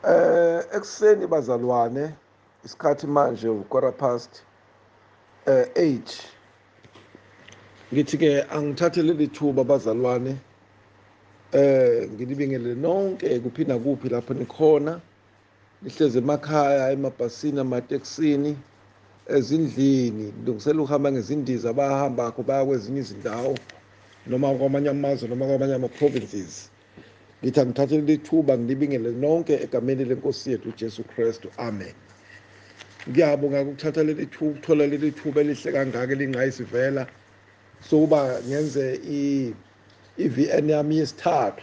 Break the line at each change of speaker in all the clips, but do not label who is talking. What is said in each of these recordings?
Ekuseni bazalwane, isikhathi manje u8. Ngithi-ke angithathe leli thuba bazalwane, ngilibingelele nonke kuphi nakuphi lapho nikhona, nihlezi emakhaya, emabhasini, amatekisini, ezindlini, kulungisela ukuhamba ngezindiza abahambakho baya kwezinye izindawo, noma kwamanye amazwe, noma kwamanye ama-provinces. Ngithi angithathe leli thuba ngilibingelele nonke egameni lenkosi yethu uJesu Kristu, amen. Ngiyabonga ukuthatha ukuthola leli thuba elihle kangaka elingqayizivela sokuba ngenze i-VN yami yesithathu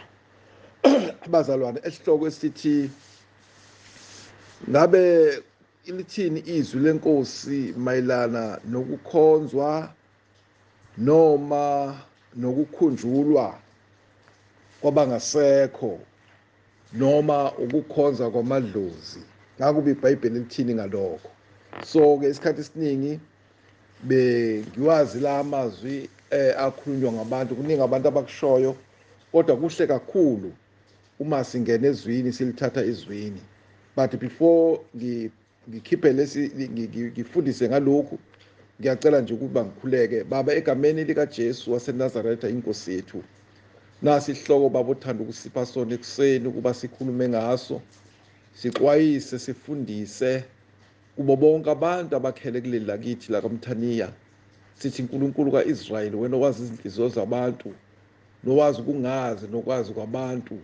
abazalwane, esihloko esithi ngabe lithini izwi lenkosi mayelana nokukhonzwa noma nokukhunjulwa kwabangasekho noma ukukhonza kwamadlozi. Ngakuba iBhayibheli lithini ngalokho? So-ke isikhathi esiningi bengiwazi la amazwi akhulunywa ngabantu, kuningi abantu abakushoyo, kodwa kuhle kakhulu uma singena ezwini, silithatha ezwini. But before ngikhiphe ngifundise ngalokhu, ngiyacela nje ukuba ngikhuleke. Baba, egameni likaJesu waseNazaretha inkosi yethu, nasi isihloko baba othanda ukusipha sona ekuseni ukuba sikhulume ngaso, sixwayise, sifundise kubo bonke abantu abakhele kuleli lakithi lakamthaniya. Sithi uNkulunkulu ka-Israyeli, wena owazi izinhliziyo zabantu, nowazi ukungazi nokwazi kwabantu,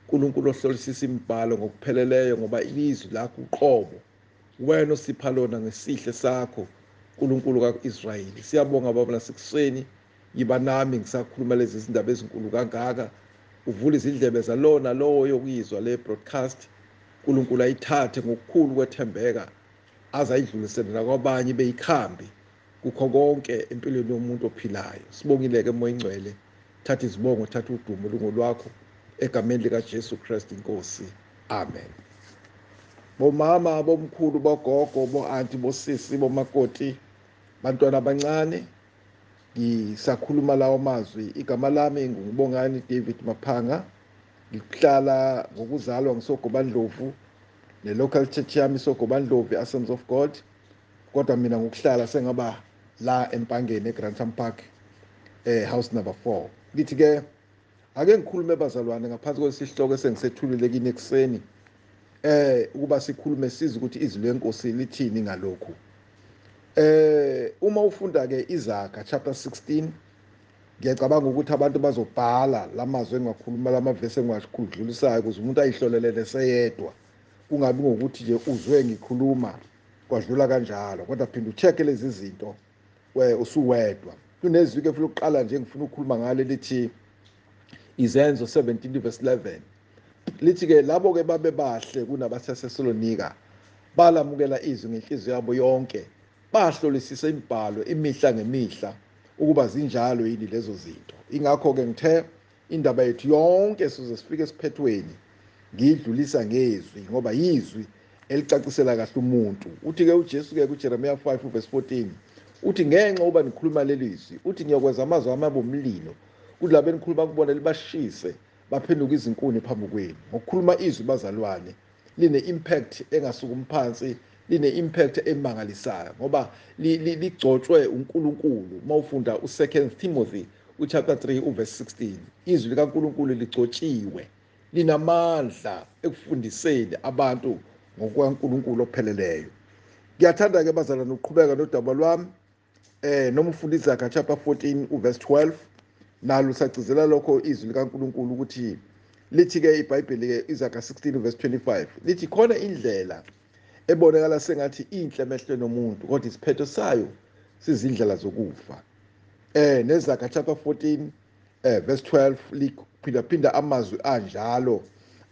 uNkulunkulu ohlolisisa imibhalo ngokupheleleyo, ngoba ilizwi lakho uqobo wena osipha lona ngesihle sakho, uNkulunkulu ka-Israyeli. Siyabonga baba nasekuseni, yiba nami ngisakhuluma lezi zindaba ezinkulu kangaka. Uvule izindlebe zalona lowo yokuyizwa le broadcast, uNkulunkulu ayithathe ngokukhulu kwethembeka, aze ayidlulisele nakwabanye beyikhambi kukho konke empilweni yomuntu ophilayo. Sibongile-ke Moya Ingcwele, thatha izibongo, thatha udumo lungolwakho, egameni likaJesu Kristu inkosi, amen. Bomama, bomkhulu, bogogo, bo-anti, bosisi, bomakoti, bantwana abancane, ngisakhuluma lawo mazwi. Igama lami nguBongani David Maphanga, ngihlala ngokuzalwa ngisoGobandlovu, ne-local church yami isoGobandlovu, Assemblies of God, kodwa mina ngokuhlala sengaba la eMpangeni eGrantham Park, house number 4. Ngithi-ke ake ngikhulume bazalwane ngaphansi kwesihloko esengisethulile kini ekuseni, ukuba sikhulume size ukuthi izwi lenkosi lithini ngalokhu. Uma ufunda-ke Izaga chapter 16, ngiyacabanga ukuthi abantu bazobhala lamazwi engiwakhuluma, lamavesi engiwadlulisayo, ukuze umuntu ayihlolelele seyedwa, kungabi ngokuthi nje uzwe ngikhuluma kwadlula kanjalo, kodwa phinda ucheck-e lezi zinto usuwedwa. Kunezwi-ke futhi ukuqala nje ngifuna ukukhuluma ngalo lithi Izenzo 17 verse 11. Lithi-ke labo-ke babe bahle kunabaseThesalonika, balamukela izwi ngenhliziyo yabo yonke, bahlolisisa imibhalo imihla ngemihla ukuba zinjalo yini lezo zinto. Ingakho-ke ngithe indaba yethu yonke size sifike esiphethweni ngiyidlulisa ngezwi, ngoba yizwi elicacisela kahle umuntu. Uthi-ke uJesu-ke kuJeremiya 5 verse 14 uthi, ngenxa uba nikhuluma leli zwi, uthi ngiyokwenza amazwi ami abe umlilo, kuthi labe nikhuluma kubona libashise, baphenduka izinkuni phambi kwenu. Ngokukhuluma izwi bazalwane, line-impact engasuka phansi, line-impact emangalisayo, ngoba ligcotshwe uNkulunkulu. Uma ufunda u2 Timothy chapter 3 verse 16, izwi likaNkulunkulu ligcotshiwe, linamandla ekufundiseni abantu ngokukaNkulunkulu opheleleyo. Ngiyathanda-ke bazalwane ukuqhubeka nodaba lwami, noma ufunda Izaga chapter 14 verse 12, nalo lisagcizela lokho izwi likaNkulunkulu ukuthi lithi-ke iBhayibheli-ke Izaga 16 verse 25 lithi, khona indlela ebonakala sengathi inhle emehlweni omuntu, kodwa isiphetho sayo sizindlela zokufa. Nezaga chapter 14 verse 12 liphindaphinda amazwi anjalo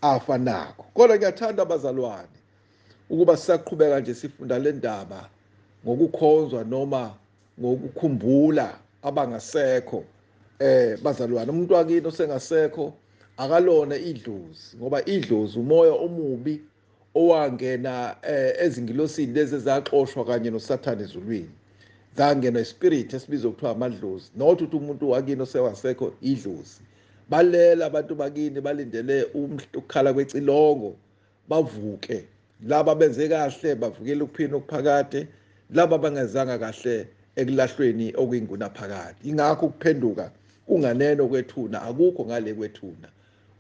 afanako. Kodwa ngiyathanda abazalwane ukuba sisaqhubeka nje sifunda le ndaba ngokukhonzwa noma ngokukhumbula abangasekho. Bazalwane, umuntu wakini osengasekho akalona idlozi, ngoba idlozi umoya omubi owangena ezingilosini lezi ezaxoshwa kanye noSathane ezulwini. Zangena ispirit esibizwa kuthiwa amadlozi. Not ukuthi umuntu wakini osengasekho idlozi. Balela abantu bakini balindele ukukhala kwecilongo, bavuke, laba benze kahle bavukela ukuphila okuphakade, laba bangezanga kahle ekulahlweni okuyingunaphakade. Ingakho ukuphenduka kunganeno kwethuna, akukho ngale kwethuna.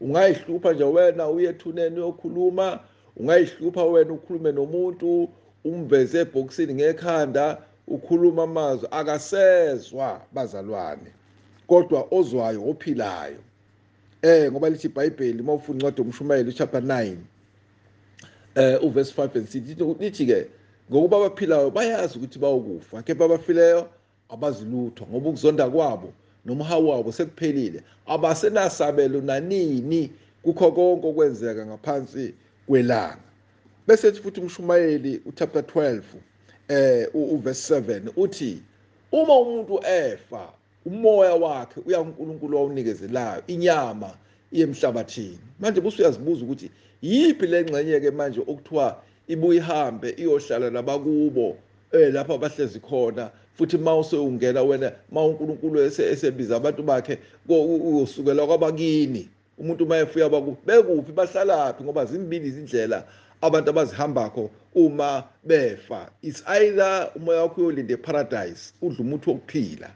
Ungayihlupha nje wena uyethuneni uyokhuluma, ungayihlupha wena ukhulume nomuntu umveze ebhokisini ngekhanda ukhuluma amazwi akasezwa bazalwane, kodwa ozwayo ophilayo. Ngoba lithi iBhayibheli mawufuna incwadi yomshumayeli chapter 9 uverse 5 and 6 lithi ke ngokuba abaphilayo bayazi ukuthi bayokufa, kepha abafileyo abazi lutho, ngoba ukuzonda kwabo nomhawu wabo sekuphelile, abasenasabelo nanini kukho konke okwenzeka ngaphansi kwelanga. Bese futhi umshumayeli uchapter 12 uverse 7 uthi uma umuntu efa umoya wakhe uya kuNkulunkulu owunikezelayo, inyama iye emhlabathini. Manje busuyazibuza ukuthi yiphi lengxenye ke manje okuthiwa ibuye ihambe iyohlala nabakubo lapha abahlezi khona, futhi mawuse ungena wena uNkulunkulu esebiza abantu bakhe uyosukela kwabakini. Umuntu mayefuya bekuphi bahlalaphi, ngoba zimbili izindlela abantu abazihambakho uma befa. It's either umoya wakho uyolinde eparadise udla umuthi wokuphila,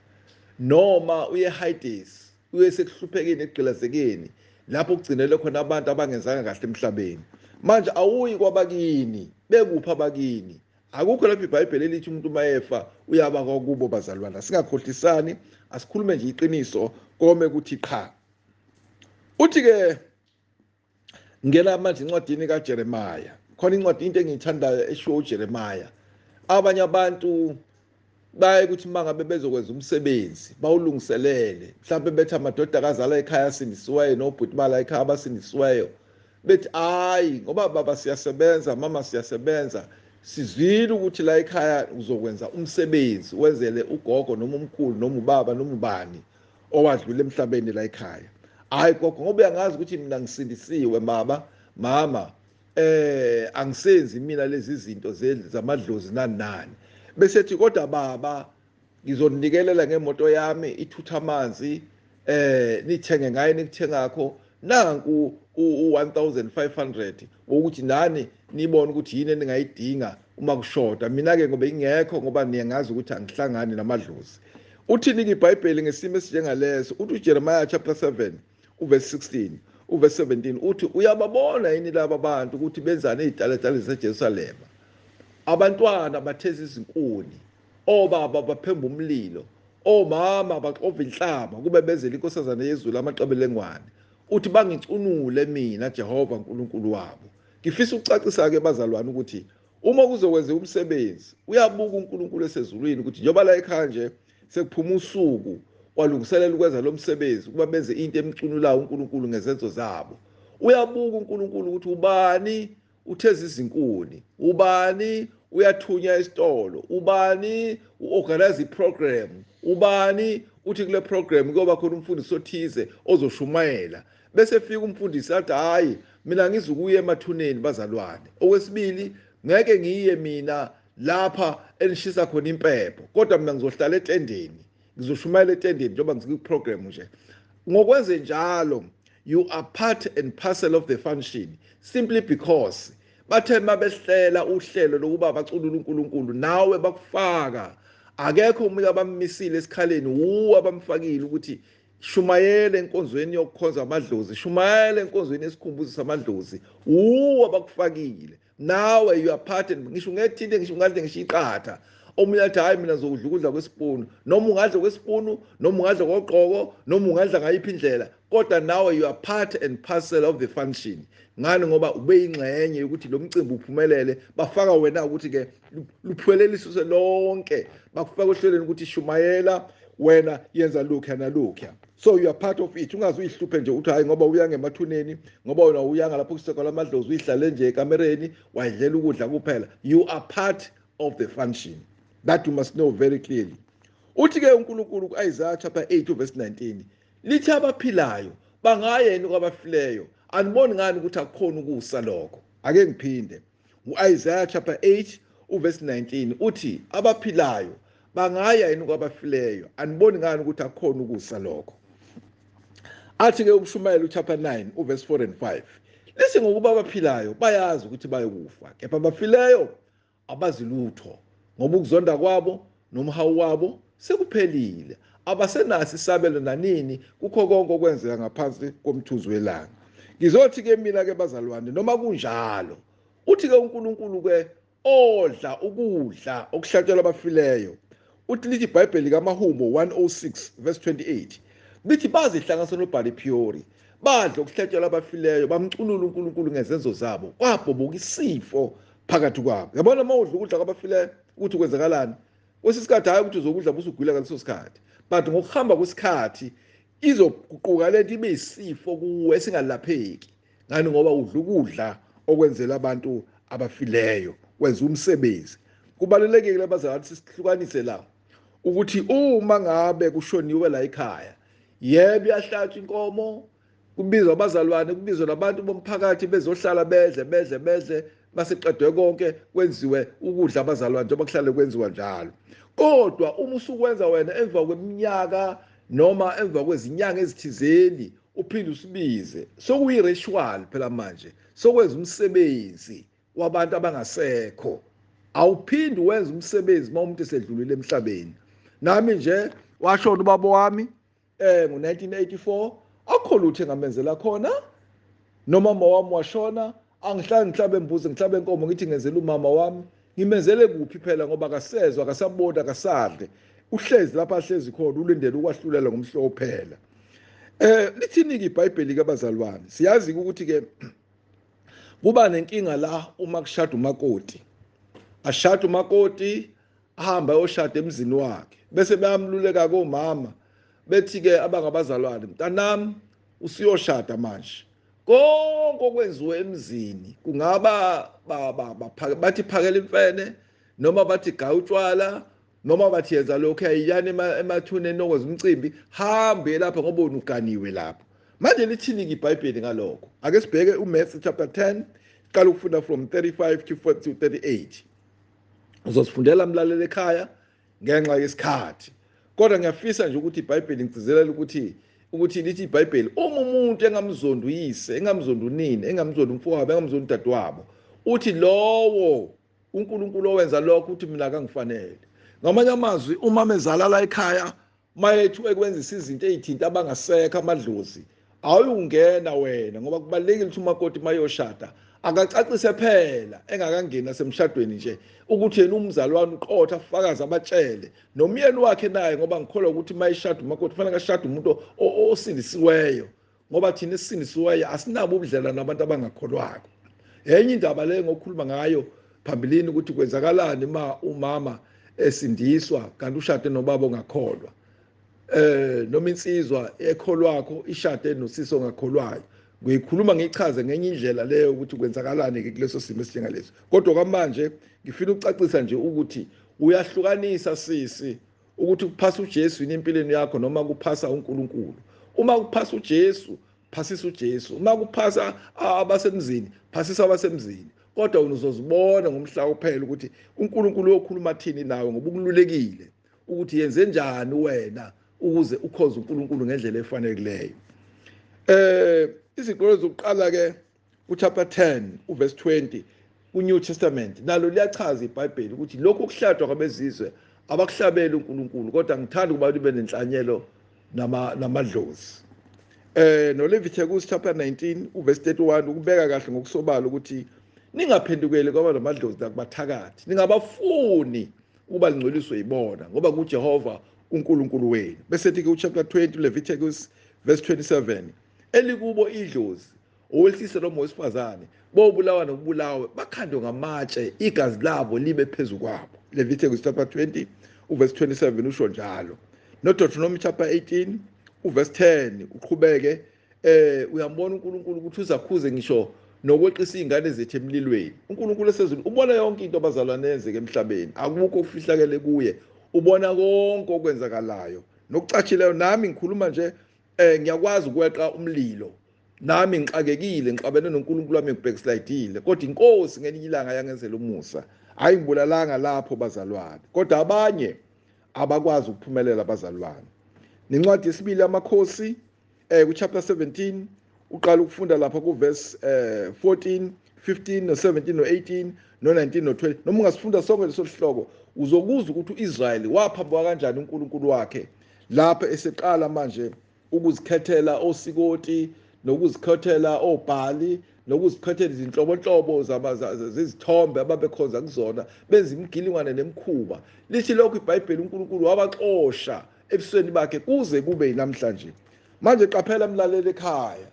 noma uye Hades uye sekuhluphekeni ekugqilazekeni lapho kugcinele khona abantu abangenzanga kahle emhlabeni. Manje awuyi kwabakini, bekuphi abakini? Akukho lapho iBhayibheli elithi umuntu mayefa uyaba kwakubo bazalwana. Singakhohlisani, asikhulume nje iqiniso kome kuthi qha. Uthi ke ngena manje incwadini kaJeremiah, khona incwadi into engiyithandayo eshiwo uJeremiah. Abanye abantu baye ukuthi mangabe bezokwenza umsebenzi bawulungiselele, mhlawumbe bethi amadoda akazala ekhaya asindisiweyo nobhuti bala ekhaya abasindisiweyo, bethi hayi ngoba baba siyasebenza, mama siyasebenza, sizwile ukuthi la ekhaya uzokwenza umsebenzi wenzele ugogo noma umkhulu noma ubaba noma ubani owadlula emhlabeni la ekhaya. Hayi gogo, ngoba uyangazi ukuthi mina ngisindisiwe mama, angisenzi mina lezi zinto zamadlozi nani. Bese ethi kodwa baba ngizonikelela ngemoto yami ithutha amanzi, nithenge ngayo nikuthengakho, nanku u-1500 ukuthi nani nibone ukuthi yini eningayidinga uma kushoda. Mina-ke ngoba ingekho, ngoba niyangazi ukuthi angihlangani namadlozi. Uthini-ke iBhayibheli ngesimo esinjengaleso? Uthi uJeremiah chapter 7 uverse 16 uverse 17 uthi uyababona yini laba bantu ukuthi benzani ezitalatala zaseJerusalema? Abantwana batheza izinkuni, obaba baphemba umlilo, omama baxova inhlaba kube bezela inkosazana yezulu amaqebelengwane. Uthi bangicunule mina Jehova uNkulunkulu wabo. Ngifisa ukucacisa-ke bazalwane ukuthi uma kuzokwenza umsebenzi uyabuka uNkulunkulu esezulwini ukuthi njengoba la ekhaya nje sekuphuma usuku walungiselela ukwenza lo msebenzi kuba benze into emcunulayo uNkulunkulu ngezenzo zabo. Uyabuka uNkulunkulu ukuthi ubani utheza izinkuni, ubani uyathunya isitolo, ubani uorganize iprogram, ubani uthi kule program kuyoba khona umfundisi othize ozoshumayela. Bese fika umfundisi athi hayi mina ngizukuya emathuneni bazalwane. Okwesibili, ngeke ngiye mina lapha enishisa khona impepho, kodwa mina ngizohlala etendeni, ngizoshumayela etendeni njengoba ngikuprogram nje. Ngokwenze njalo you are part and parcel of the function, simply because bathe mabehlela uhlelo lokuba baculule uNkulunkulu nawe bakufaka. Akekho umuntu abammisile esikhaleni, abamfakile ukuthi shumayele enkonzweni yokukhonza amadlozi, shumayele enkonzweni yesikhumbuzo samadlozi, abakufakile. Nawe you are part and, ngisho ngethinte, ngisho ngadle ngishiqatha. Omunye athi hayi mina ngizokudla ukudla kwesipunu, noma ungadla kwesipunu, noma ungadla koqoko, noma ungadla ngayiphi indlela, kodwa nawe you are part and parcel of the function. Ngani? Ngoba ube ingxenye ukuthi lo mcimbi uphumelele, bafaka wena ukuthi ke luphumelelise lonke, bakufaka ohlelweni ukuthi shumayela, wena yenza lokhu nalokhu. So you are part of it. Ungaze uyihluphe nje uthi hayi ngoba uya ngemathuneni, ngoba wena uyanga lapho kusekwa lamadlozi uyihlale nje ekamereni wayidlela ukudla kuphela. You are part of the function. That you must know very clearly. Uthi ke uNkulunkulu ku-Isaiah chapter 8 verse 19 lithi abaphilayo bangayeni kwabafileyo, aniboni ngani ukuthi akukhona ukusa lokho? Ake ngiphinde. U-Isaiah chapter 8 verse 19 uthi abaphilayo bangaya yini kwabafileyo, aniboni ngani ukuthi akukhona ukusa lokho? Athi ke uMshumayeli chapter 9 verse 4 and 5 lesi ngokuba abaphilayo bayazi ukuthi bayokufa, kepha abafileyo abazi lutho, ngoba ukuzonda kwabo nomhawu wabo sekuphelile. Abasenaso isabelo nanini kukho konke okwenzeka ngaphansi komthunzi welanga. Ngizothi-ke mina-ke bazalwane, noma kunjalo, uthi-ke uNkulunkulu-ke odla ukudla okuhlatshelwa abafileyo. Uthi lithi iBhayibheli kaMahubo 106 verse 28 lithi bazihlanganisa noBhaliphiyori, badla okuhlatshelwa abafileyo, bamculula uNkulunkulu ngezenzo zabo, kwabhoboka isifo phakathi kwabo. Yabona uma udla ukudla kwabafileyo ukuthi kwenzakalani? Kwesisikhathi hayi ukuthi uzokudla busugwila ngaleso sikhathi, but ngokuhamba kwesikhathi izoguquka lento ibe isifo kuwe esingalapheki. Ngani? Ngoba udla ukudla okwenzela abantu abafileyo, wenza umsebenzi. Kubalulekile bazalwane sihlukanise la ukuthi uma ngabe kushoniwe la ekhaya, yebo iyahlatshwa inkomo, kubizwa abazalwane, kubizwa nabantu bomphakathi bezohlala bedle baseqedwe konke kwenziwe ukudla abazalwane njengoba kuhlale kwenziwa njalo. Kodwa uma usukwenza wena emva kweminyaka noma emva kwezinyanga ezithizeni uphinde usibize, sokuyiritual phela manje, sokwenza umsebenzi wabantu abangasekho. Awuphindi wenza umsebenzi uma umuntu esedlulile emhlabeni. Nami nje washona ubaba wami ngo-1984, akho lutho engamenzela khona. Noma mama wami washona, angihlali ngihlabe embuzi, ngihlabe enkomo ngithi ngenzela umama wami. Ngimenzele kuphi phela ngoba akasezwa, akasabona, akasadle. Uhlezi lapha ahlezi khona ulindele ukwahlulela ngomhlobo phela. Lithini-ke iBhayibheli kabazalwane? Siyazi ukuthi-ke kuba nenkinga la uma kushada umakoti. Ashada umakoti, ahamba ayoshada emzini wakhe, bese bayamluleka komama bethi-ke abangabazalwane, mntanami usiyoshada manje. Konke okwenziwe emzini, kungaba bathi phakela imfene, noma bathi gaya utshwala, noma bathi yenza lokhu, yayiyani emathuneni okwenza umcimbi, hambe lapha ngoba unuganiwe lapho. Manje lithini-ke iBhayibheli ngalokho? Ake sibheke uMatthew chapter 10, siqala ukufunda from 35 to 38. Uzosifundela mlaleli ekhaya ngenxa yesikhathi. Kodwa ngiyafisa nje ukuthi iBhayibheli ngigcizelela ukuthi lithi iBhayibheli uma umuntu engamzondi uyise, engamzondi unina, engamzondi umfowabo, engamzondi udadewabo, uthi lowo uNkulunkulu owenza lokho uthi mina akangifanele. Ngamanye amazwi uma mezala la ekhaya mayethu ekwenzisa izinto ezithinta abangasekho amadlozi, awuyungena wena ngoba kubalekile ukuthi umakoti mayoshada akacacise phela engakangeni nasemshadweni nje ukuthi yena umzalwane uqotha afakazi abatshele nomyeni wakhe naye, ngoba ngikholwa ukuthi mayishada umakoti kufanele ashade umuntu osindisiweyo, ngoba thina esindisiweyo asinabo ubudlela nabantu abangakholwako. Enye indaba le ngokukhuluma ngayo phambilini ukuthi kwenzakalani ma umama esindiswa kanti ushade nobaba ongakholwa, noma insizwa ekholwakho ishade nosisi ongakholwayo. Ngiyikhuluma ngichaze ngenye indlela leyo ukuthi kwenzakalani-ke kuleso simo esinjengaleso. Kodwa kwamanje ngifuna ukucacisa nje ukuthi uyahlukanisa sisi ukuthi kuphasa uJesu yini empilweni yakho noma kuphasa uNkulunkulu. Uma kuphasa uJesu, phasisa uJesu. Uma kuphasa abasemzini, phasisa abasemzini. Kodwa uzozibona ngomhla uphela ukuthi uNkulunkulu uyokhuluma thini nawe, ngoba ukululekile ukuthi yenze njani wena ukuze ukhoze uNkulunkulu ngendlela efanelekileyo. Iziqolo zokuqala-ke kuchapter 10 uverse 20 kuNew Testament nalo liyachaza iBhayibheli ukuthi lokhu okuhlatshwa kwabezizwe abakuhlabeli uNkulunkulu, kodwa ngithanda ukuba libe nenhlanyelo namadlozi. NoLeviticus chapter 19 uverse 31 ukubeka kahle ngokusobala ukuthi ningaphendukeli kwaba namadlozi nakubathakathi, ningabafuni ukuba lingcoliswe yibona ngoba kuJehova uNkulunkulu wenu. Bese ke uchapter 20 Leviticus verse 27 elikubo idlozi owehlise noma owesifazane bobulawa nokubulawa bakhandwe ngamatshe igazi labo libe phezu kwabo. Leviticus chapter 20 uverse 27 usho njalo. NoDeuteronomy chapter 18 uverse 10 uqhubeke uyambona uNkulunkulu ukuthi uzakhuze ngisho nokweqisa izingane zethu emlilweni. uNkulunkulu esezulu ubona yonke into abazalwane yenzeke emhlabeni, akukho okufihlakele kuye, ubona konke okwenzakalayo nokucatshileyo. Nami ngikhuluma nje ngiyakwazi ukweqa umlilo, nami ngixakekile ngixabene noNkulunkulu wami ngibhekslidile, kodwa inkosi ngelinye ilanga yangenzela umusa. Hayi ngibulalanga lapho bazalwane, kodwa abanye abakwazi ukuphumelela abazalwane. Nencwadi yesibili yamakhosi kuchapter 17 uqala ukufunda lapha kuverse 14, 15 no17 no18 no19 no20, noma ungasifunda sonke leso sihloko uzokuzwa ukuthi uIsrayeli waphambwa kanjani uNkulunkulu wakhe lapha eseqala manje ukuzikhethela osikoti nokuzikhethela obhali nokuzikhethela izinhlobonhlobo zezithombe ababekhonza kuzona benza imigilingwane nemikhuba. Lithi lokhu iBhayibheli uNkulunkulu wabaxosha ebusweni bakhe kuze kube namhlanje. Manje qaphela mlaleli ekhaya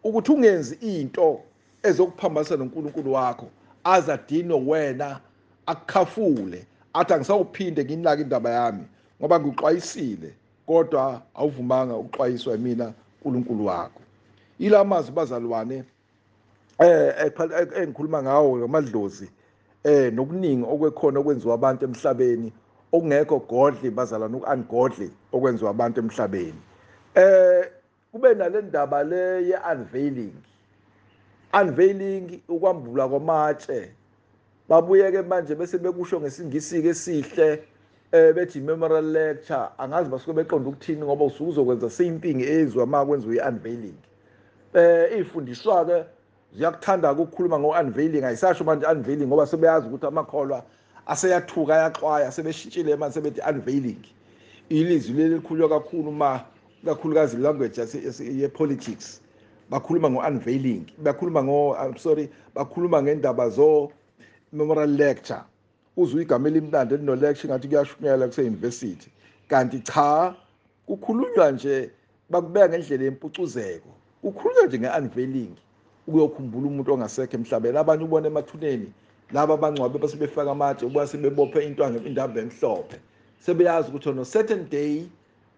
ukuthi ungenzi into ezokuphambanisa noNkulunkulu wakho azadinwe wena akukhafule athi angisawuphinde nginake indaba yami ngoba ngikuxwayisile kodwa awuvumanga ukuxwayiswa yimina uNkulunkulu wakho. Yila mazwi bazalwane engikhuluma ngawo ngamadlozi nokuningi okwekhona okwenziwa abantu emhlabeni okungekho godly bazalwane ungodly okwenziwa abantu emhlabeni. Kube nale ndaba le ye-unveiling ukwambula kwamatshe. Babuye ke manje bese bekusho ngesingisi ke sihle bethi memorial lecture. Angazi basuke beqonda ukuthini ngoba usuke uzokwenza same ezwa uma kwenziwa i-unveiling. Ifundiswa ke ziyakuthanda ukukhuluma ngo-unveiling, ayisasho manje unveiling ngoba sebeyazi ukuthi amakholwa aseyathuka ayaxwaya sebeshintshile manje sebethi unveiling. Ilizwi lelikhulunywa kakhulu uma kakhulukazi language ye-politics bakhuluma ngo-unveiling, bakhuluma ngendaba zo-memorial lecture. Uzwe igama elimnandi elino-lecture ngathi kuyashunyela kuse-university, kanti cha, kukhulunywa nje bakubeka ngendlela yempucuzeko. Kukhulunywa nje nge-unveiling ukuyokhumbula umuntu ongasekho emhlabeni. Abanye ubona emathuneni laba abangcwabe basebefaka amatshe ubuya sebebophe indaba emhlophe, sebeyazi ukuthi on a certain day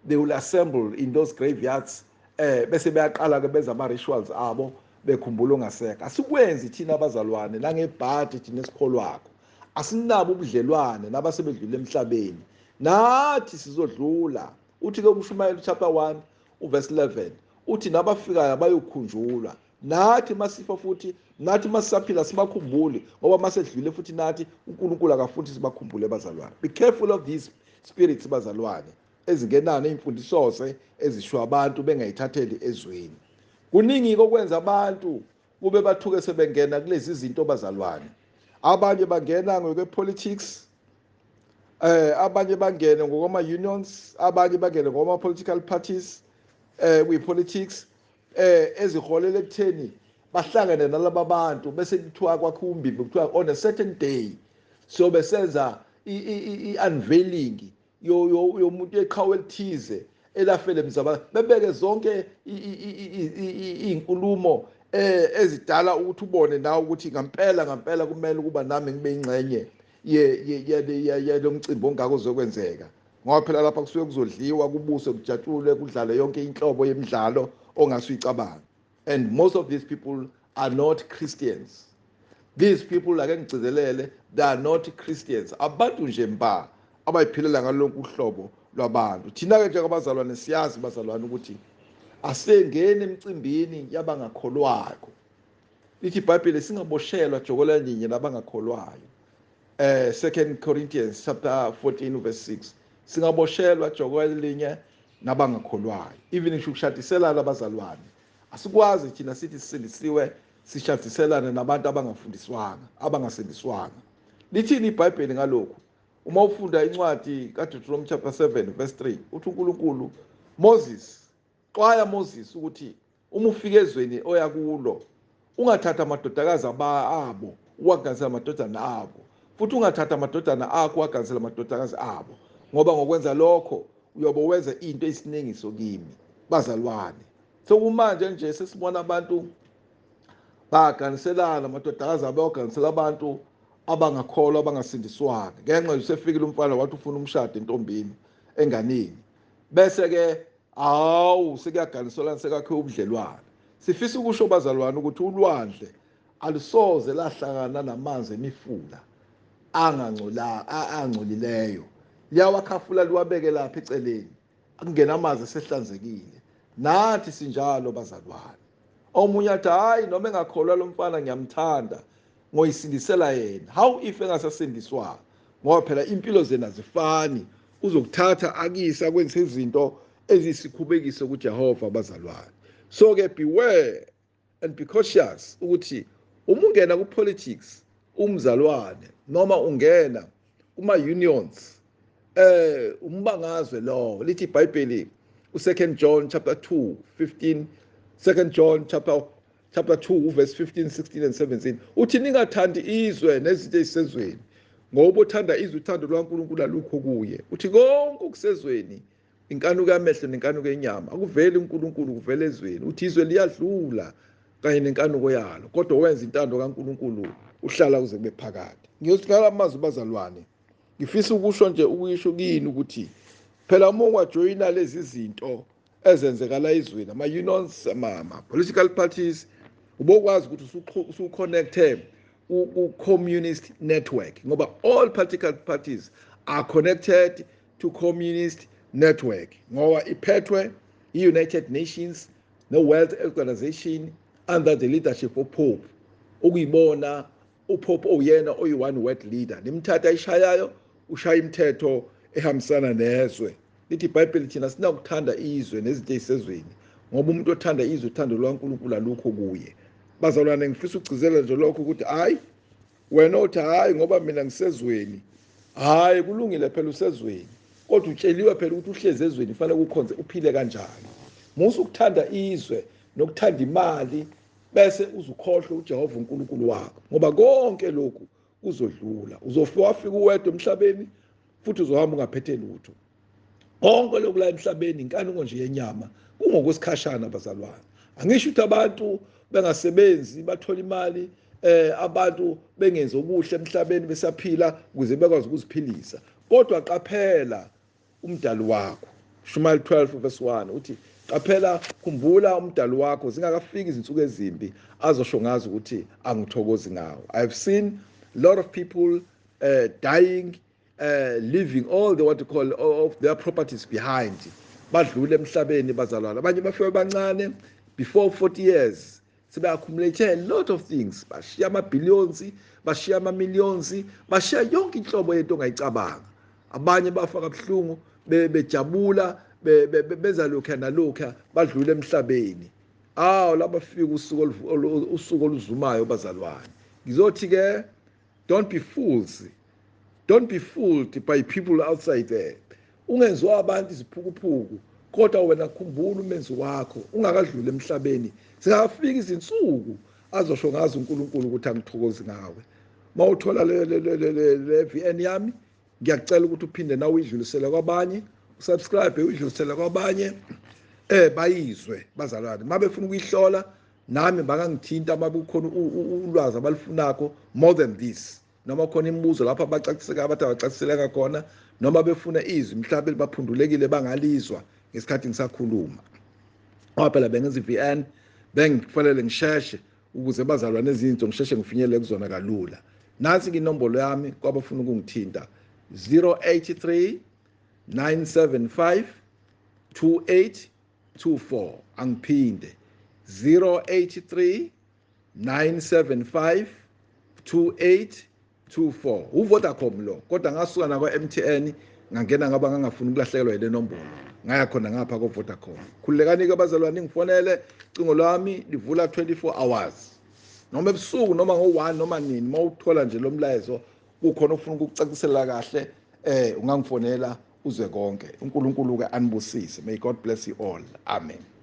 they will assemble in those graveyards bese beyaqala ke benza ama-rituals abo bekhumbula ongasekho. Asikwenzi thina abazalwane nangebhadi thina esikholwakho, asinabo ubudlelwane nabasebedlule emhlabeni, nathi sizodlula. Uthi ke uMshumayeli chapter 1 uverse 11 uthi nabafikayo abayokhunjulwa. Nathi masifa futhi nathi masisaphila sibakhumbule ngoba masedlule futhi nathi uNkulunkulu akafuthi sibakhumbule bazalwane. Be careful of these spirits bazalwane ezingenana imfundiso ezisho abantu bengayithatheli ezweni. Kuningi okwenza abantu kube bathuke sebengena kulezi zinto bazalwane. Abanye bangena ngokwepolitics, abanye bangene ngokoma-unions, abanye bangene ngokoma-political parties kwi-politics eziholele ekutheni bahlangane nalaba bantu bese kuthiwa kwakho umbimbi kuthiwa on a certain day so besenza i-unveiling yomuntu eqhawe elithize elafele emzaba, bebeke zonke iy'nkulumo ezidala ukuthi ubone nawe ukuthi ngampela kumele ukuba nami ngibe ingxenye yalo mcimbi ongako uzokwenzeka. Ngoba phela lapha kusuke kuzodliwa kubuse kujatshulwe kudlale yonke inhlobo yemidlalo ongasuyicabanga. And most of these people are not Christians. These people ake ngigcizelele, they are not Christians. Abantu nje mba abayiphilela ngalonke uhlobo lwabantu. Thina ke njengabazalwane siyazi bazalwane ukuthi asengene emcimbini yabangakholwayo. Lithi iBhayibheli singaboshelwa jokola linye nabangakholwayo. 2 Corinthians chapter 14 verse 6. Singaboshelwa jokola linye nabangakholwayo. Even ukushadiselana abazalwane. Asikwazi thina sithi sisindisiwe sishadiselana nabantu abangafundiswanga, abangasindiswanga. Lithini iBhayibheli ngalokhu? Uma ufunda incwadi kaDuteronomy chapter 7 verse 3, uthi uNkulunkulu xwaya Moses ukuthi uma ufika ezweni oya kulo ungathatha amadodakazi abo uwaganisela amadodana abo, futhi ungathatha amadodana akho uwaganisela amadodakazi abo, ngoba ngokwenza lokho uyobe wenza into esiningiso kimi bazalwane. So kumanje nje sesibona abantu baganiselana amadodakazi abo baganisela abantu abangakholwa abangasindiswanga ngenxa usefikile umfana wathi ufuna umshado entombini enganeni, bese ke sekuyaganiselana sekakhe ubudlelwane. Sifisa ukusho bazalwane ukuthi ulwandle alusoze lahlangana namanzi emifula angcolileyo, liyawakhafula liwabeke lapha eceleni, akungena amanzi esehlanzekile. Nathi sinjalo bazalwane. Omunye athi hayi noma engakholwa lo mfana ngiyamthanda ngoyisindisela yena. How if engasasindiswanga? Ngoba phela impilo zena azifani. Uzokuthatha akisa kwenza izinto ezisikhubekiso kuJehova bazalwane. So ke beware and be cautious ukuthi uma ungena ku-politics umzalwane noma ungena kuma-unions umbangazwe lowo lithi iBhayibheli u2 John chapter 2 15 2 John chapter 2 verse 15 16 and 17 uthi ningathandi izwe nezinto ezisezweni ngoba uthanda izwe uthando lwaNkulunkulu alukho kuye uthi konke okusezweni inkanuko yamehlo nenkanuko yenyama akuveli uNkulunkulu kuvela ezweni uthi izwe liyadlula kanye nenkanuko yalo kodwa wenza intando kaNkulunkulu uhlala kuze kube phakade ngiyosiqala amazwi bazalwane ngifisa ukusho nje ukuyisho kini ukuthi phela uma ungajoyina lezi zinto ezenzekala ezweni ama-unions ama-political parties ubokwazi ukuthi usu-connecte ku-communist network ngoba all political parties are connected to communist network ngoba iphethwe i-United Nations no-World Organization under the leadership of Pope okuyibona uPope oyena oyi-one world leader nimthatha ayishayayo ushaya imithetho ehambisana nezwe lithi iBhayibheli thina sinakuthanda izwe nezinto ezisezweni ngoba umuntu othanda izwe uthando lwaNkulunkulu alukho kuye bazalwane ngifisa ukugcizela nje lokho ukuthi hayi wena uthi hayi ngoba mina ngisezweni hayi kulungile phela usezweni kodwa utsheliwe phela ukuthi uhlezi ezweni kufanele ukukhonze uphile kanjani musu ukuthanda izwe nokuthanda imali bese uzukhohlwe uJehova uNkulunkulu wakho ngoba konke lokhu kuzodlula wafika uwedwa emhlabeni futhi uzohamba ungaphethe lutho konke lokhu la emhlabeni inkanuko nje yenyama kungokwesikhashana bazalwane angisho ukuthi abantu bengasebenzi bathola imali abantu bengenza okuhle emhlabeni besaphila ukuze bekwazi ukuziphilisa kodwa qaphela umdali wakho Shumayeli 12 verse 1 uthi qaphela khumbula umdali wakho zingakafiki izinsuku ezimbi azosho ngazi ukuthi angithokozi ngawo I have seen a lot of people dying leaving all the what to call of their properties behind badlule emhlabeni bazalwana abanye bafike bancane before 40 years sebayaccumulate a lot of things bashiya ama-billions bashiya ama-millions bashiya yonke inhlobo yento ongayicabanga abanye bafaka kabuhlungu bejabula benza lokho nalokho badlule emhlabeni labafika usuku oluzumayo bazalwane ngizothi ke don't be fooled by people outside there ungenziwa abantu iziphukuphuku kodwa wena khumbula umenzi wakho ungakadluli emhlabeni singafika izinsuku azosho ngazi uNkulunkulu ukuthi angithokozi ngawe mawuthola le VN yami ngiyacela ukuthi uphinde nawe uyidlulisele kwabanye usubscribe uyidlulisele kwabanye bayizwe bazalwane mabefuna ukuyihlola nami bangangithinta mabukhona ulwazi abalufunako more than this noma khona imibuzo lapha abacaciseka abathi abacaciseleka khona noma befuna izwi mhlawumbe baphundulekile bangalizwa ngesikhathi ngisakhuluma phela bengenza iVN bengifanele ngisheshe ukuze bazalwane ezinto ngisheshe ngifinyelele kuzona kalula nansi inombolo yami kwabafuna ukungithinta 083 975 2824 angiphinde 083 975 2824 uVodacom lo kodwa ngasuka na kwa-MTN ngangena ngaba ngangafuni ukulahlekelwa yile nombolo ngaya khona ngapha ko-Vodacom khululekani ke bazalwane ngifonele cingo lwami livula 24 hours noma ebusuku noma ngo-1 noma nini mawuthola nje lo mlayezo kukhona ufuna ukukucacisela kahle ungangifonela uzwe konke uNkulunkulu ke anibusise may God bless you all amen